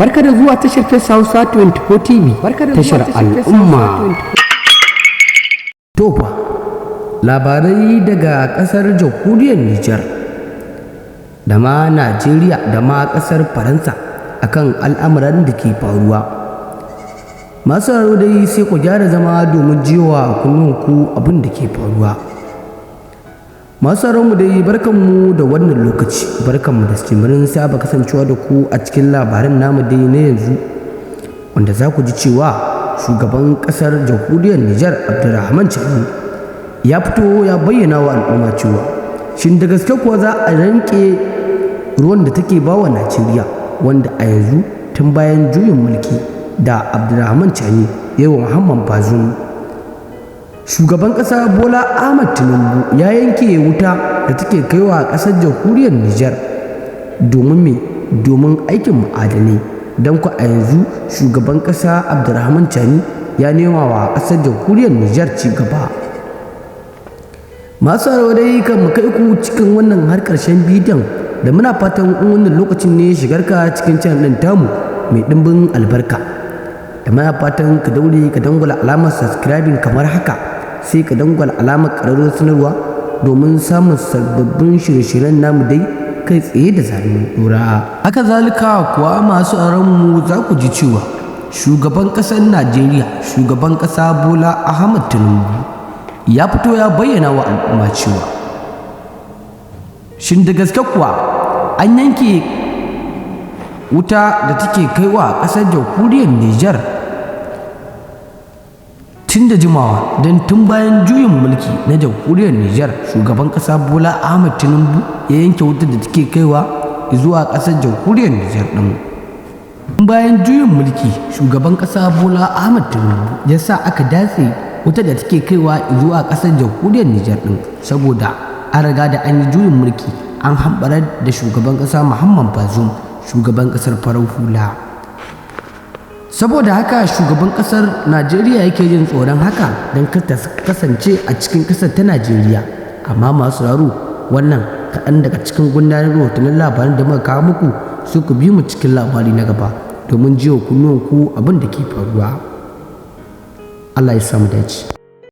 Barka da zuwa tashar Face Hausa 24 TV, tashar al'umma. Tofa labarai daga kasar jamhuriyar Nijar da ma Najeriya da ma kasar Faransa akan al'amuran da ke faruwa. Masu raro dai sai ku gyara zama domin jiwa kunnunku abin da ke faruwa. Masu mu dai barkanmu da wannan lokaci, barkanmu da simirin saba kasancewa da ku a cikin labaran namu dai na yanzu, wanda za ku ji cewa shugaban kasar jamhuriyar Nijar Abdulrahman Chani ya fito ya bayyana wa al'umma cewa shin da gaske kuwa za a ranke ruwan da take bawa Najeriya, wanda a yanzu tun bayan juyin mulki da Abdulrahman Chani yawa Muhammad Bazoum, shugaban ƙasa Bola Ahmed Tinubu ya yanke wuta da take kaiwa ƙasar jamhuriyar Nijar domin aikin ma'adanai. Don ku a yanzu shugaban ƙasa Abdulrahman Chani ya nema wa ƙasar jamhuriyar Nijar ci gaba. Masu dai kan mu kai ku cikin wannan har ƙarshen bidiyon, da muna fatan in wannan lokacin ne shigarka cikin channel ɗin tamu mai ɗimbin albarka, da muna fatan ka daure ka dangwala alamar subscribing kamar haka, sai ka dangwala alamar ƙararrawar sanarwa domin samun sababbin shirye-shiryen namu dai kai tsaye da zanen dora. Haka zalika kuwa masu mu za ku ji cewa shugaban ƙasar Najeriya, shugaban ƙasa Bola Ahmed Tinubu ya fito ya bayyana wa al'umma cewa shin da gaske kuwa an yanke wuta da take kaiwa ƙasar jamhuriyar Nijar tun da jimawa, don tun bayan juyin mulki na jamhuriyar Nijar shugaban ƙasa Bola Ahmed Tinubu ya yanke wutar da take kaiwa zuwa ƙasar jamhuriyar Nijar ɗin. Tun bayan juyin mulki shugaban ƙasa Bola Ahmed Tinubu ya sa aka datse wutar da take kaiwa zuwa ƙasar jamhuriyar Nijar ɗin, saboda an riga da an yi juyin mulki an hambarar da shugaban ƙasa Muhammad Bazoum, shugaban ƙasar farar hula. Saboda haka shugaban ƙasar Najeriya yake jin tsoron haka don kar ta kasance a cikin ƙasar ta Najeriya. Amma masu raro, wannan kaɗan daga cikin gundarin rahotannin labaran da muka kawo muku, su ku bi mu cikin labari na gaba domin jiwa kunnuwanku abin da ke faruwa. Allah ya samu dace.